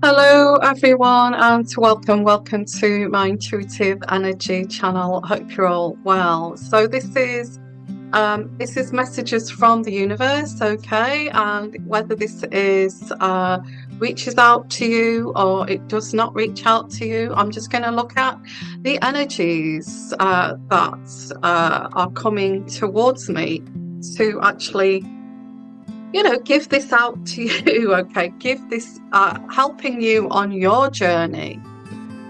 Hello everyone and welcome to my intuitive energy channel. Hope you're all well. So this is messages from the universe, okay? And whether this is reaches out to you or it does not reach out to you, I'm just going to look at the energies that are coming towards me to actually give this out to you. Okay, give this helping you on your journey.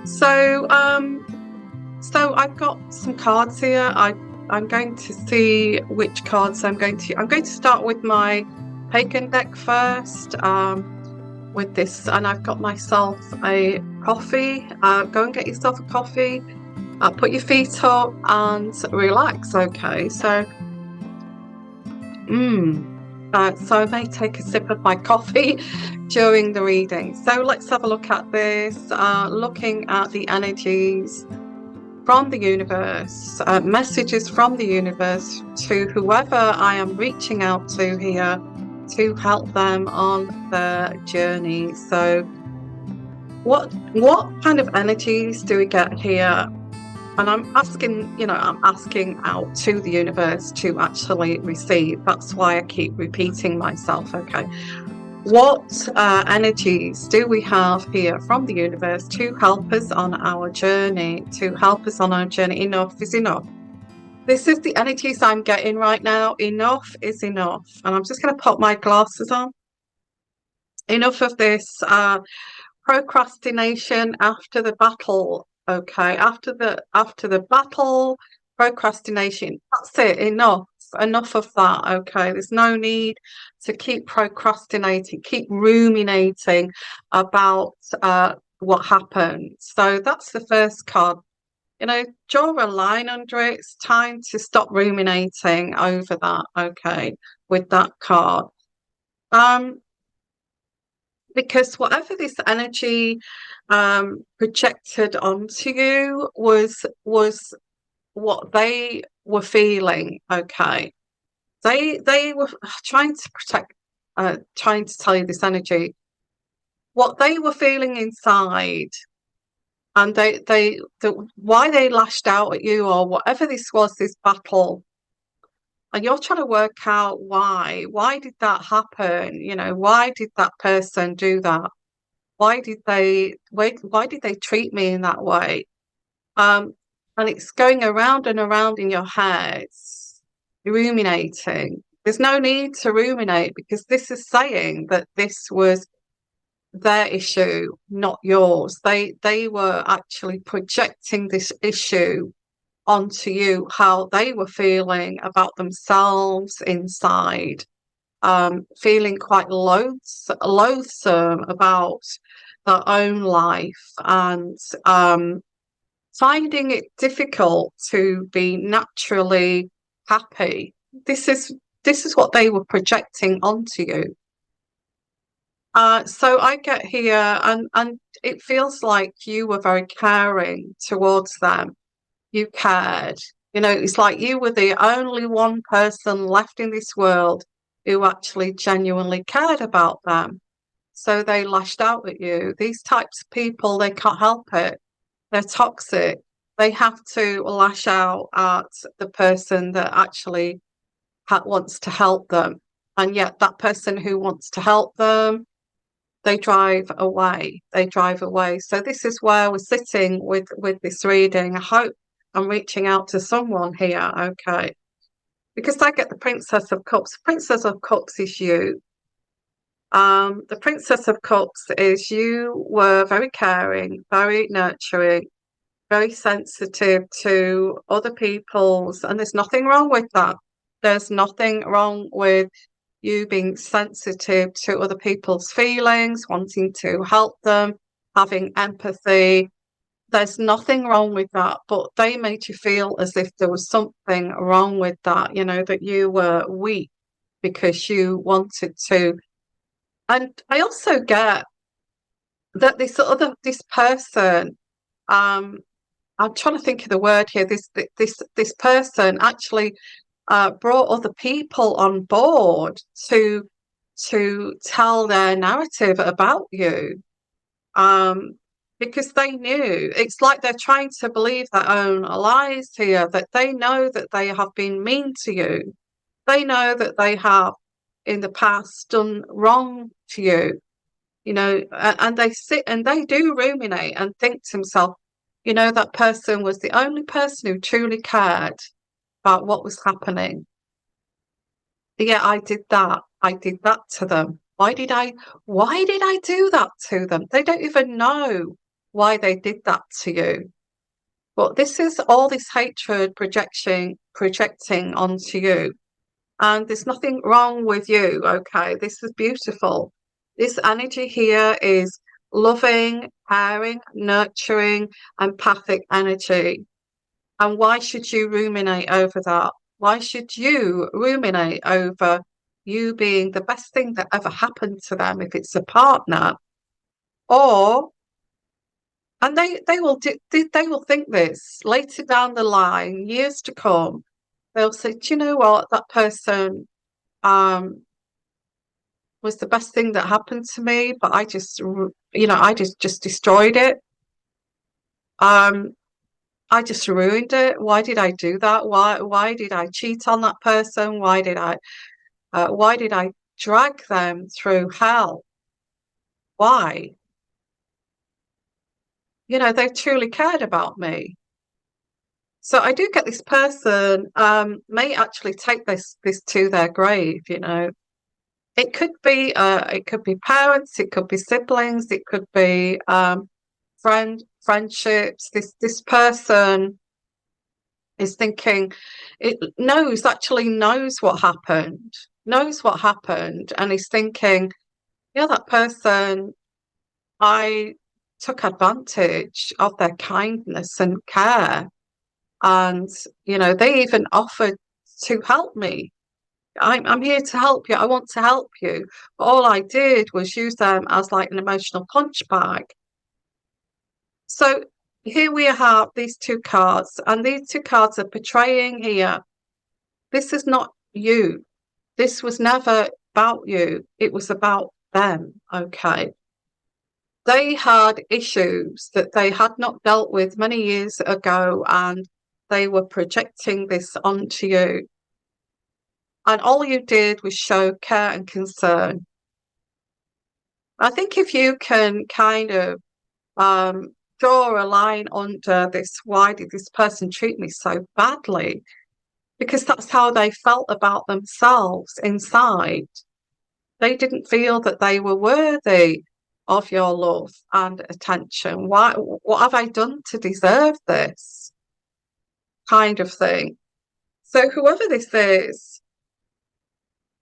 So I've got some cards here. I'm going to see which cards I'm going to start with my pagan deck first, with this, and I've got myself a coffee. Go and get yourself a coffee, put your feet up and relax. Okay, so so I may take a sip of my coffee during the reading. So let's have a look at this, looking at the energies from the universe, messages from the universe to whoever I am reaching out to here to help them on their journey. So what kind of energies do we get here? And I'm asking out to the universe to actually receive. That's why I keep repeating myself. Okay. What energies do we have here from the universe to help us on our journey? Enough is enough. This is the energies I'm getting right now. Enough is enough. And I'm just going to put my glasses on. Enough of this procrastination after the battle. Okay, after the battle, procrastination. That's it. Enough of that. Okay, there's no need to keep procrastinating, keep ruminating about what happened. So that's the first card. Draw a line under it. It's time to stop ruminating over that. Okay, with that card. Because whatever this energy projected onto you was what they were feeling. Okay, they were trying to protect, trying to tell you this energy, what they were feeling inside, and why they lashed out at you, or whatever this was, this battle. And you're trying to work out why. Why did that happen? Why did that person do that? Why did they treat me in that way? And it's going around and around in your head, ruminating. There's no need to ruminate, because this is saying that this was their issue, not yours. They were actually projecting this issue onto you, how they were feeling about themselves inside, feeling quite loathsome about their own life, and finding it difficult to be naturally happy. This is what they were projecting onto you. So I get here, and it feels like you were very caring towards them. You cared. It's like you were the only one person left in this world who actually genuinely cared about them. So they lashed out at you. These types of people, they can't help it. They're toxic. They have to lash out at the person that actually wants to help them. And yet that person who wants to help them, they drive away. So this is where we're sitting with this reading. I hope I'm reaching out to someone here, okay? Because I get the Princess of Cups. Princess of Cups is you. The Princess of Cups is you were very caring, very nurturing, very sensitive to other people's, and there's nothing wrong with that. There's nothing wrong with you being sensitive to other people's feelings, wanting to help them, having empathy. There's nothing wrong with that, but they made you feel as if there was something wrong with that, that you were weak because you wanted to. And I also get that this person, I'm trying to think of the word here. This person actually brought other people on board to tell their narrative about you. um, because they knew it's like they're trying to believe their own lies here, that they know that they have been mean to you. They know that they have in the past done wrong to you, and they sit and they do ruminate and think to themselves, that person was the only person who truly cared about what was happening. Yeah, I did that. I did that to them. Why did I do that to them? They don't even know why they did that to you. But this is all this hatred projecting onto you. And there's nothing wrong with you, okay? This is beautiful. This energy here is loving, caring, nurturing, empathic energy. And why should you ruminate over that? Why should you ruminate over you being the best thing that ever happened to them if it's a partner? Or and they will think this later down the line, years to come. They'll say, "Do you know what? That person um was the best thing that happened to me, but I just destroyed it. Um, I just ruined it. Why did I do that? Why did I cheat on that person? Why did I drag them through hell? Why? They truly cared about me. So I do get this person may actually take this to their grave. It could be parents, it could be siblings, it could be friendships. This person is thinking it knows what happened, and is thinking, yeah, that person, I took advantage of their kindness and care, and they even offered to help me. I'm here to help you. I want to help you. But all I did was use them as like an emotional punch bag. So here we have these two cards, and these two cards are portraying here. This is not you. This was never about you. It was about them. Okay. They had issues that they had not dealt with many years ago, and they were projecting this onto you. And all you did was show care and concern. I think if you can kind of draw a line under this, why did this person treat me so badly? Because that's how they felt about themselves inside. They didn't feel that they were worthy of your love and attention. What have I done to deserve this kind of thing? So whoever this is,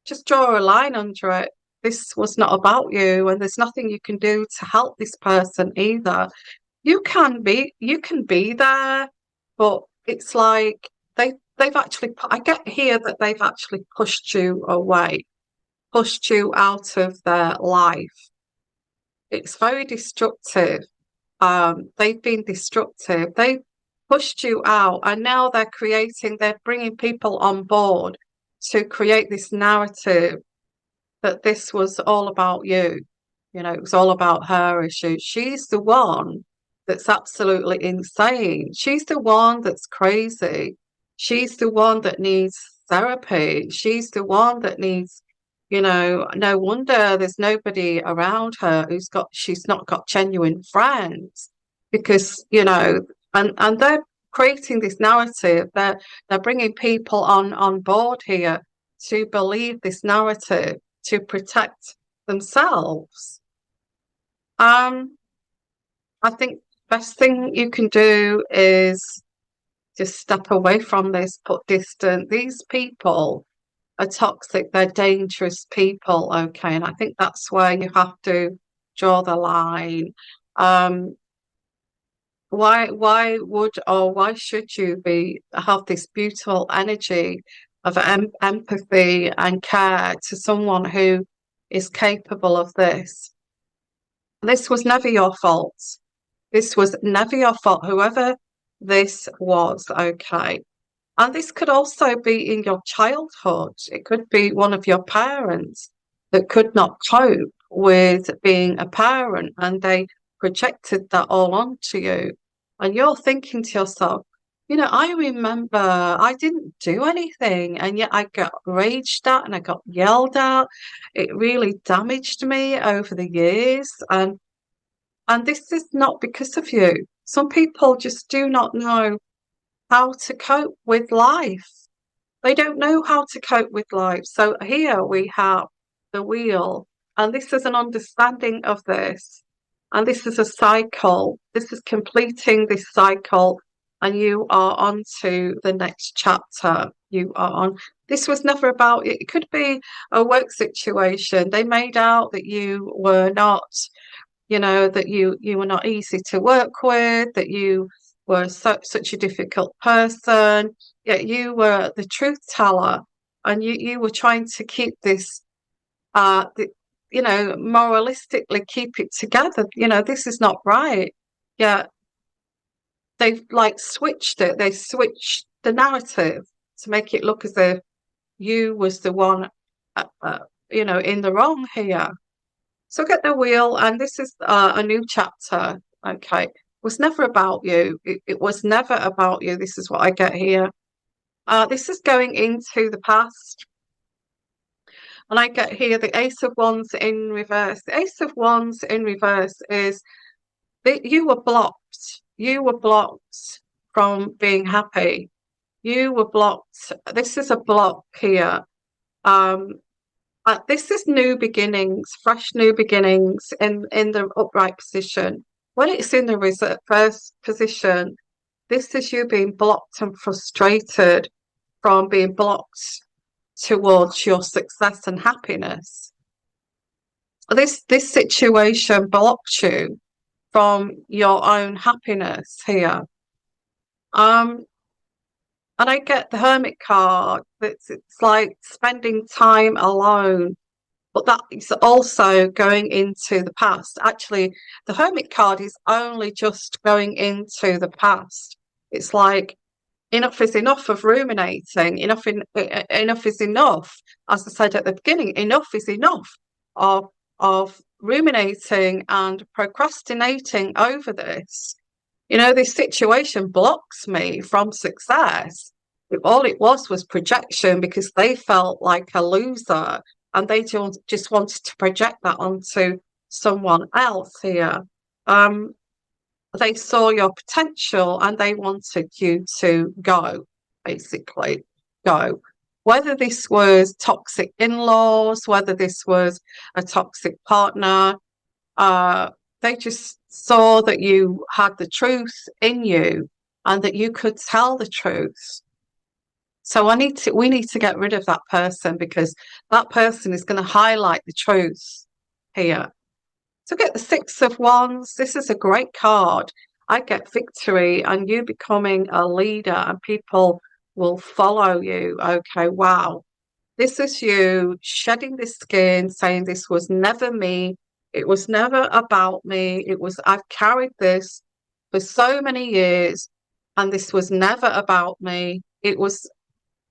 just draw a line under it. This was not about you, and there's nothing you can do to help this person either. You can be there, but it's like they've actually I get here that they've actually pushed you away, pushed you out of their life. It's very destructive. They've been destructive. They pushed you out, and now they're bringing people on board to create this narrative that this was all about you. It was all about her issue. She's the one that's absolutely insane. She's the one that's crazy. She's the one that needs therapy. She's the one that needs, no wonder there's nobody around her she's not got genuine friends, because, and they're creating this narrative. They're bringing people on board here to believe this narrative to protect themselves. Um, I think best thing you can do is just step away from this, put distance. These people are toxic, they're dangerous people, okay, and I think that's where you have to draw the line. Um, why should you have this beautiful energy of empathy and care to someone who is capable of this? This was never your fault. This was never your fault, whoever this was, okay. And this could also be in your childhood. It could be one of your parents that could not cope with being a parent, and they projected that all onto you. And you're thinking to yourself, you know, I remember I didn't do anything, and yet I got raged at and I got yelled at. It really damaged me over the years. And this is not because of you. Some people just do not know how to cope with life. They don't know how to cope with life. So here we have the wheel, and this is an understanding of this. And this is a cycle. This is completing this cycle, and you are on to the next chapter. You are on. This was never about it. It could be a work situation. They made out that you were not, you know, that you were not easy to work with, that you were such a difficult person, yet you were the truth teller, and you were trying to keep this the, you know, moralistically keep it together. You know, this is not right. Yeah, they've like switched it. They switched the narrative to make it look as if you was the one you know, in the wrong here. So get the wheel, and this is a new chapter. Okay, it was never about you. It was never about you. This is what I get here. This is going into the past, and I get here the Ace of Wands in reverse. The Ace of Wands in reverse is that you were blocked. You were blocked from being happy. You were blocked. This is a block here. Um, this is new beginnings, fresh new beginnings in the upright position. When it's in the reverse position, this is you being blocked and frustrated from being blocked towards your success and happiness. This situation blocked you from your own happiness here. And I get the Hermit card. It's like spending time alone, but that is also going into the past. Actually, the Hermit card is only just going into the past. It's like enough is enough of ruminating. Enough is enough. As I said at the beginning, enough is enough of ruminating and procrastinating over this. You know, this situation blocks me from success. All it was projection, because they felt like a loser, and they just wanted to project that onto someone else here. They saw your potential and they wanted you to go, basically, go. Whether this was toxic in-laws, whether this was a toxic partner, they just saw that you had the truth in you and that you could tell the truth. So we need to get rid of that person, because that person is going to highlight the truth here. So get the Six of Wands. This is a great card. I get victory and you becoming a leader, and people will follow you. Okay, wow. This is you shedding this skin, saying this was never me. It was never about me. I've carried this for so many years, and this was never about me. It was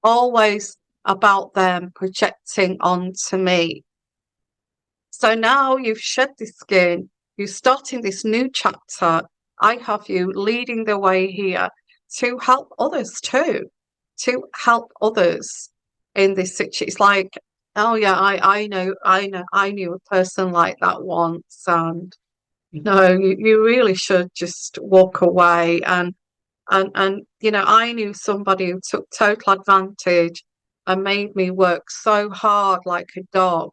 always about them projecting onto me. So now you've shed this skin, you're starting this new chapter. I have you leading the way here to help others too, to help others in this situation. It's like, oh yeah, I knew a person like that once, and you really should just walk away. And you know, I knew somebody who took total advantage and made me work so hard like a dog,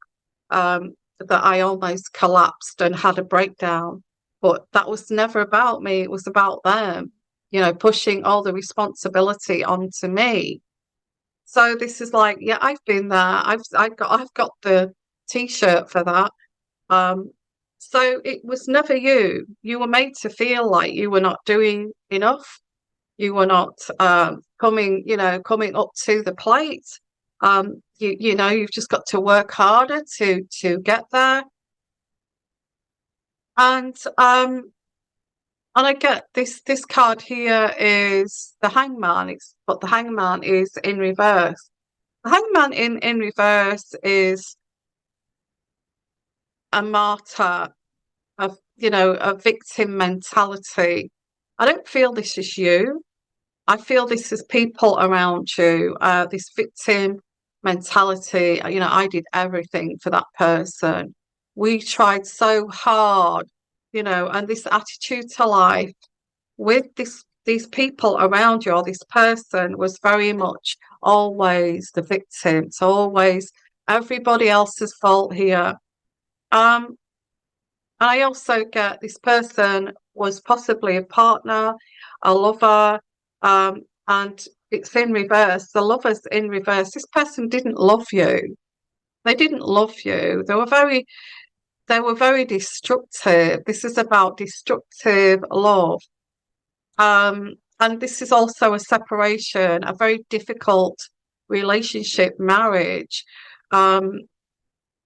that I almost collapsed and had a breakdown. But that was never about me. It was about them, you know, pushing all the responsibility onto me. So this is like, yeah, I've been there. I've got the t-shirt for that. So it was never you. You were made to feel like you were not doing enough. You were not coming up to the plate. You know, you've just got to work harder to get there. And I get this card here is the Hangman. But the Hangman is in reverse. The Hangman in reverse is a martyr of a victim mentality. I don't feel this is you. I feel this is people around you, this victim mentality. I did everything for that person. We tried so hard, and this attitude to life with these people around you, or this person was very much always the victim. It's always everybody else's fault here. Um, I also get this person was possibly a partner, a lover, and it's in reverse. The lover's in reverse. This person didn't love you. They didn't love you. They were very destructive. This is about destructive love. And this is also a separation, a very difficult relationship, marriage. Um,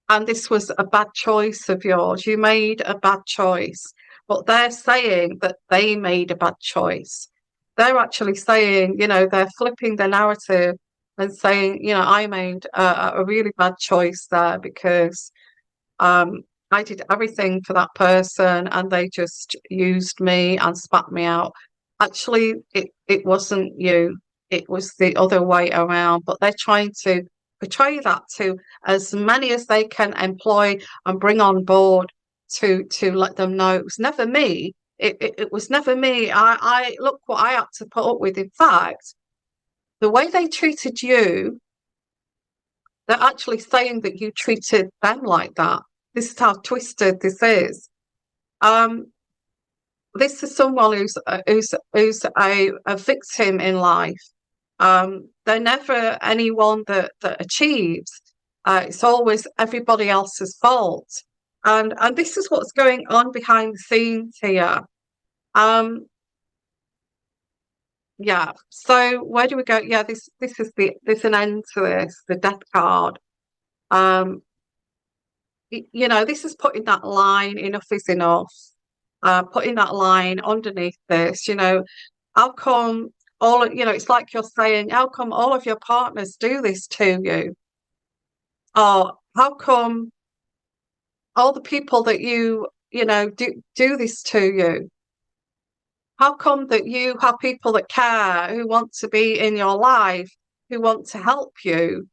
and this was a bad choice of yours. You made a bad choice, but they're saying that they made a bad choice. They're actually saying, they're flipping the narrative and saying, I made a really bad choice there because um, I did everything for that person and they just used me and spat me out. Actually, it wasn't you. It was the other way around. But they're trying to portray that to as many as they can employ and bring on board to let them know it was never me. It was never me. I look what I had to put up with. In fact, the way they treated you, they're actually saying that you treated them like that. This is how twisted this is. Um, this is someone who's a victim in life. They're never anyone that achieves. It's always everybody else's fault. And this is what's going on behind the scenes here. Um, yeah. So where do we go? Yeah, this is there's an end to this, the death card. Um, this is putting that line, enough is enough. Putting that line underneath this, how come it's like you're saying, how come all of your partners do this to you? Or how come all the people that do this to you? How come that you have people that care, who want to be in your life, who want to help you,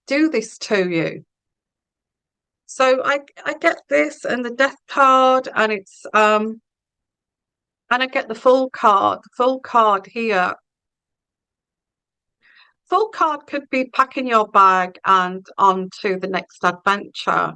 do this to you? So I get this and the death card, and I get the full card here. Full card could be packing your bag and on to the next adventure.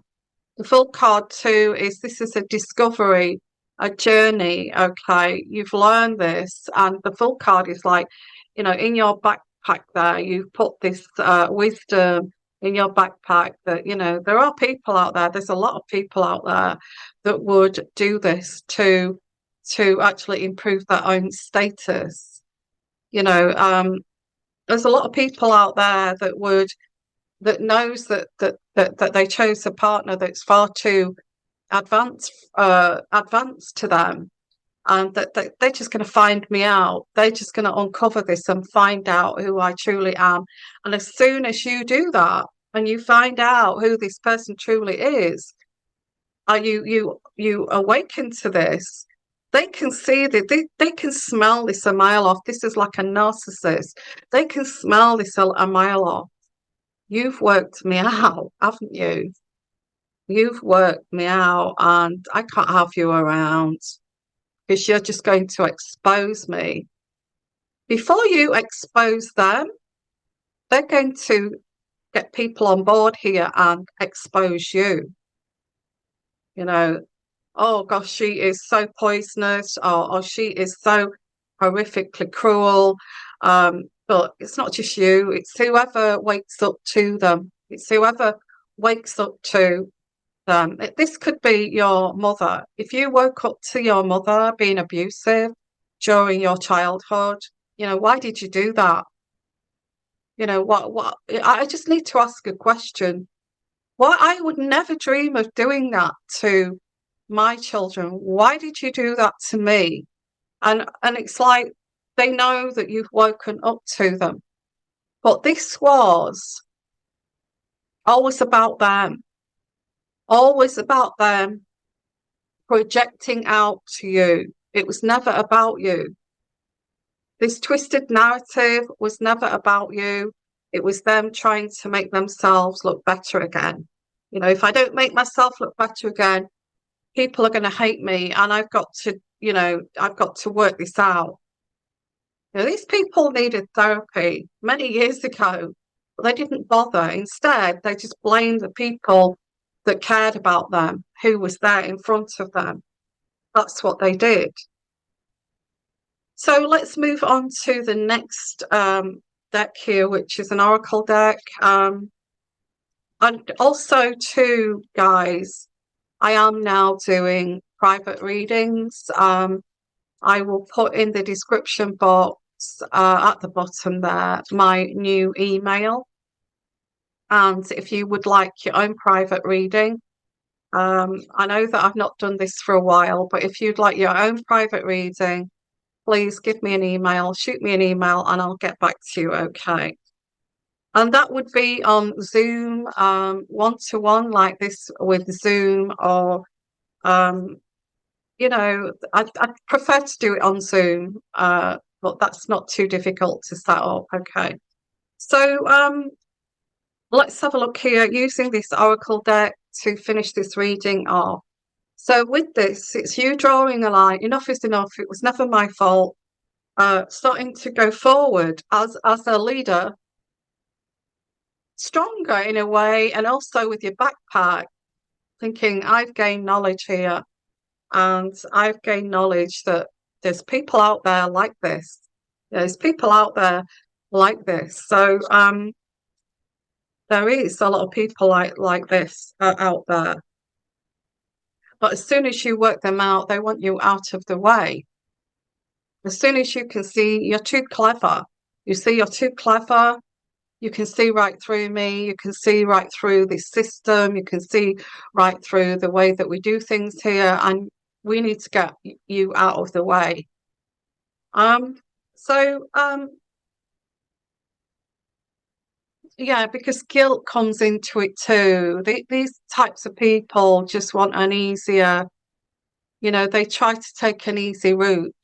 The full card too is this is a discovery, a journey. Okay, you've learned this, and the full card is like, in your backpack there, you've put this wisdom in your backpack that, there are people out there, there's a lot of people out there that would do this to actually improve their own status. There's a lot of people out there that knows that they chose a partner that's far too advanced to them, and that they're just going to find me out. They're just going to uncover this and find out who I truly am. And as soon as you do that and you find out who this person truly is, you awaken to this. They can see that they can smell this a mile off. This is like a narcissist. They can smell this a mile off. You've worked me out, haven't you? You've worked me out, and I can't have you around because you're just going to expose me. Before you expose them, they're going to get people on board here and expose you. Oh gosh, she is so poisonous, or she is so horrifically cruel. But it's not just you, it's whoever wakes up to them. It's whoever wakes up to them. This could be your mother. If you woke up to your mother being abusive during your childhood, why did you do that? What I just need to ask a question. Why I would never dream of doing that to my children. Why did you do that to me? And it's like they know that you've woken up to them. But this was always about them. Always about them. projecting out to you. It was never about you. This twisted narrative was never about you. It was them trying to make themselves look better again. You know, if I don't make myself look better again, people are going to hate me, and I've got to, I've got to work this out. You know, these people needed therapy many years ago, but they didn't bother. Instead, they just blamed the people that cared about them, who was there in front of them. That's what they did. So let's move on to the next deck here, which is an oracle deck. And also, too, guys, I am now doing private readings. I will put in the description box at the bottom there my new email. And if you would like your own private reading, I know that I've not done this for a while, but if you'd like your own private reading, please give me an email, shoot me an email, and I'll get back to you, okay? And that would be on Zoom, one-to-one, like this with Zoom, or, I'd prefer to do it on Zoom, but that's not too difficult to set up, okay? So let's have a look here, using this oracle deck to finish this reading off. So with this, it's you drawing a line. Enough is enough. It was never my fault. Starting to go forward as a leader, stronger in a way, and also with your backpack, thinking, I've gained knowledge here, and I've gained knowledge that there's people out there like this. There's people out there like this. So there is a lot of people like this out there. But as soon as you work them out, they want you out of the way. As soon as you can see you're too clever, you see you're too clever, you can see right through me, you can see right through this system, you can see right through the way that we do things here, and we need to get you out of the way. Yeah, because guilt comes into it too. These types of people just want an easier, they try to take an easy route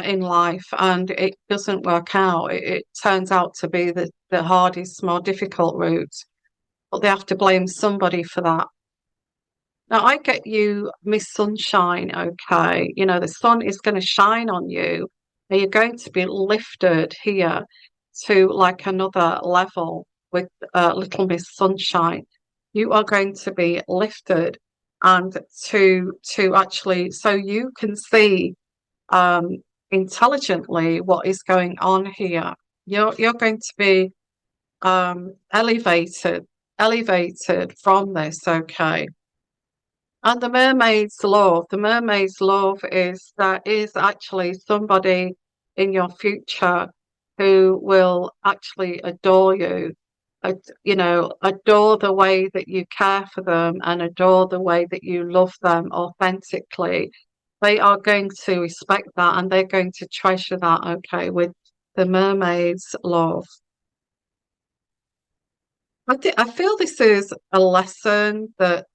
in life, and it doesn't work out. It turns out to be the hardest, more difficult route, but they have to blame somebody for that. Now, I get you, Miss Sunshine, okay? The sun is going to shine on you, and you're going to be lifted here to like another level with little Miss Sunshine. You are going to be lifted, and to actually, so you can see intelligently what is going on here. You're going to be elevated from this, okay? And the mermaid's love is there is actually somebody in your future who will actually adore you, adore the way that you care for them, and adore the way that you love them authentically. They are going to respect that, and they're going to treasure that, okay, with the mermaid's love. I feel this is a lesson that,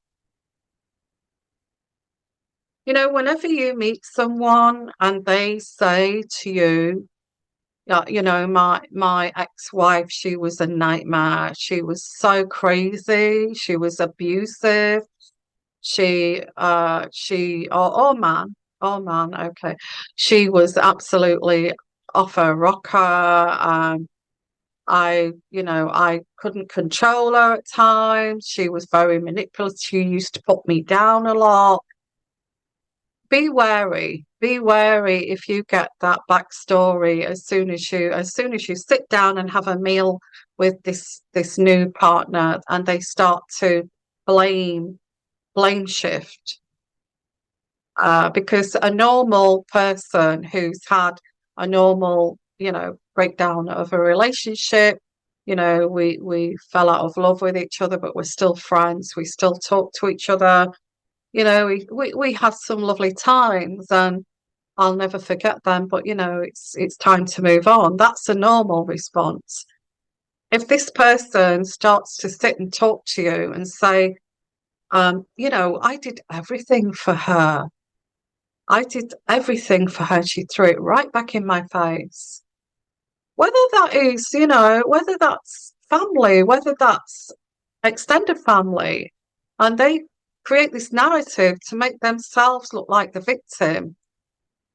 whenever you meet someone and they say to you, my ex-wife, she was a nightmare. She was so crazy. She was abusive. Oh man, okay. She was absolutely off her rocker. I couldn't control her at times. She was very manipulative. She used to put me down a lot. Be wary if you get that backstory as soon as you sit down and have a meal with this new partner, and they start to blame shift, because a normal person who's had a normal breakdown of a relationship, we fell out of love with each other, but we're still friends, we still talk to each other. We had some lovely times, and I'll never forget them, but it's time to move on. That's a normal response. If this person starts to sit and talk to you and say, You know, I did everything for her. I did everything for her. She threw it right back in my face. Whether that is, you know, whether that's family, whether that's extended family, and they create this narrative to make themselves look like the victim.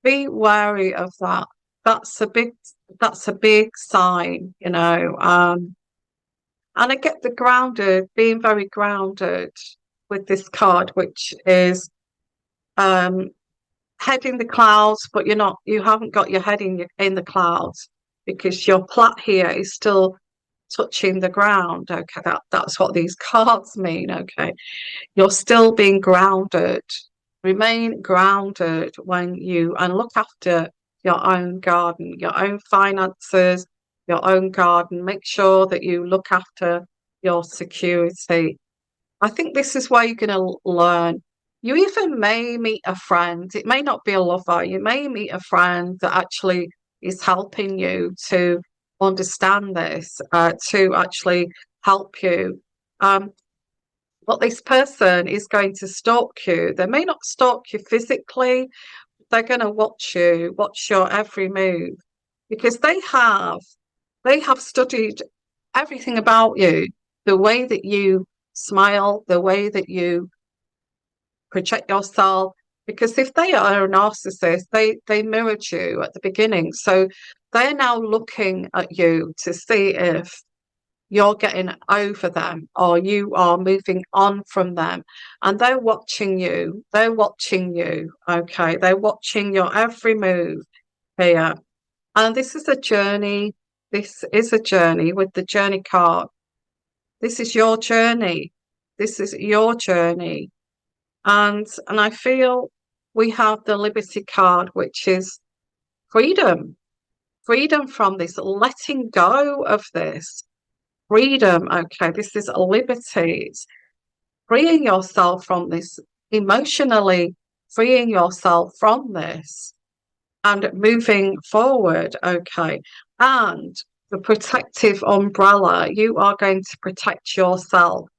Be wary of that. That's a big that's a big sign, you know. And I get the grounded, being very grounded with this card, which is um head in the clouds, but you haven't got your head in the clouds because your plait here is still touching the ground. Okay, that's what these cards mean. Okay, you're still being grounded. Remain grounded when you and look after your own garden, your own finances, your own garden. Make sure that you look after your security. I think this is where you're going to learn. You even may meet a friend. It may not be a lover. You may meet a friend that actually is helping you to understand this, to actually help you. But this person is going to stalk you. They may not stalk you physically. They're going to watch you, watch your every move, because they have studied everything about you, the way that you smile, the way that you project yourself. Because if they are a narcissist, they mirrored you at the beginning. So they're now looking at you to see if you're getting over them or you are moving on from them. And they're watching you. They're watching you. Okay. They're watching your every move here. And this is a journey. This is a journey with the journey card. This is your journey. This is your journey. And I feel we have the Liberty card, which is freedom. Freedom from this, letting go of this. Freedom, okay, this is liberty. It's freeing yourself from this, emotionally freeing yourself from this and moving forward, okay. And the protective umbrella, you are going to protect yourself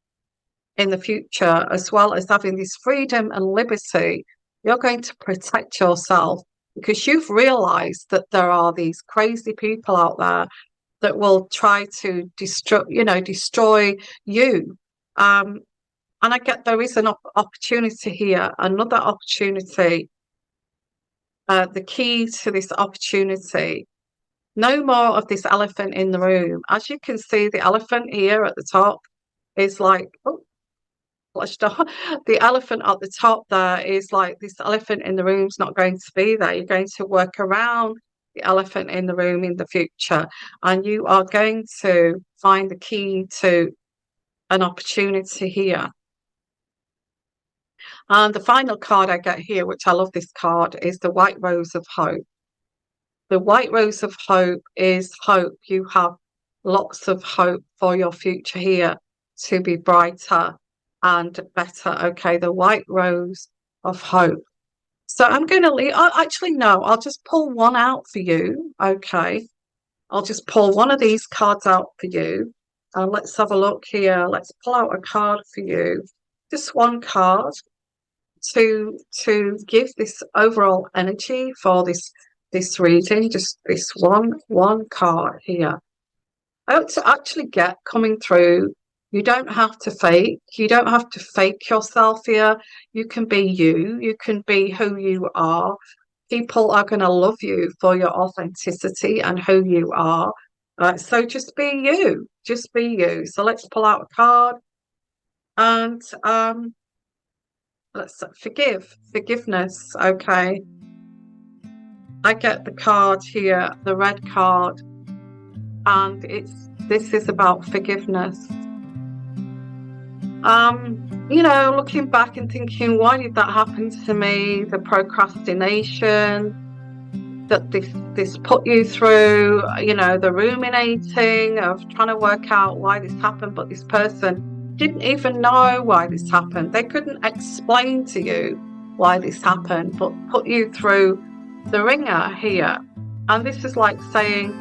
in the future, as well as having this freedom and liberty. You're going to protect yourself because you've realized that there are these crazy people out there that will try to destroy you. And I get there is an opportunity here, another opportunity. The key to this opportunity, no more of this elephant in the room. As you can see, the elephant here at the top is like, oh, the elephant at the top there is like, this elephant in the room's not going to be there. You're going to work around the elephant in the room in the future, and you are going to find the key to an opportunity here. And the final card I get here, which I love this card, is the White Rose of Hope. The White Rose of Hope is hope. You have lots of hope for your future here to be brighter and better. Okay, the White Rose of Hope. So I'm going to leave. Actually, no, I'll just pull one out for you. Okay, I'll just pull one of these cards out for you. And let's have a look here. Let's pull out a card for you. Just one card to give this overall energy for this reading. Just this one card here. I actually get coming through. You don't have to fake. You don't have to fake yourself here. You can be you. You can be who you are. People are going to love you for your authenticity and who you are. So just be you. Just be you. So let's pull out a card. And let's forgiveness. Okay. I get the card here, the red card. And this is about forgiveness. Looking back and thinking, why did that happen to me? The procrastination that this put you through, the ruminating of trying to work out why this happened, but this person didn't even know why this happened. They couldn't explain to you why this happened, but put you through the ringer here. And this is like saying,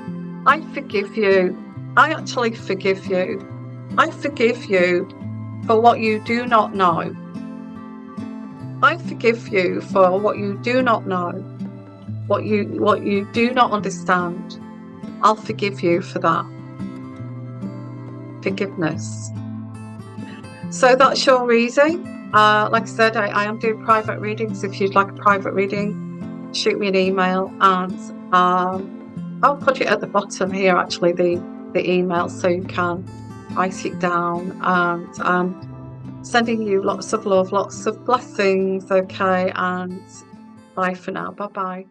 I forgive you. I actually forgive you. I forgive you. for what you do not know. I forgive you for what you do not know, what you do not understand. I'll forgive you for that. Forgiveness. So that's your reading. Like I said, I am doing private readings. If you'd like a private reading, shoot me an email, and I'll put it at the bottom here, actually, the email, so you can write it down. And sending you lots of love, lots of blessings, okay? And bye for now. Bye-bye.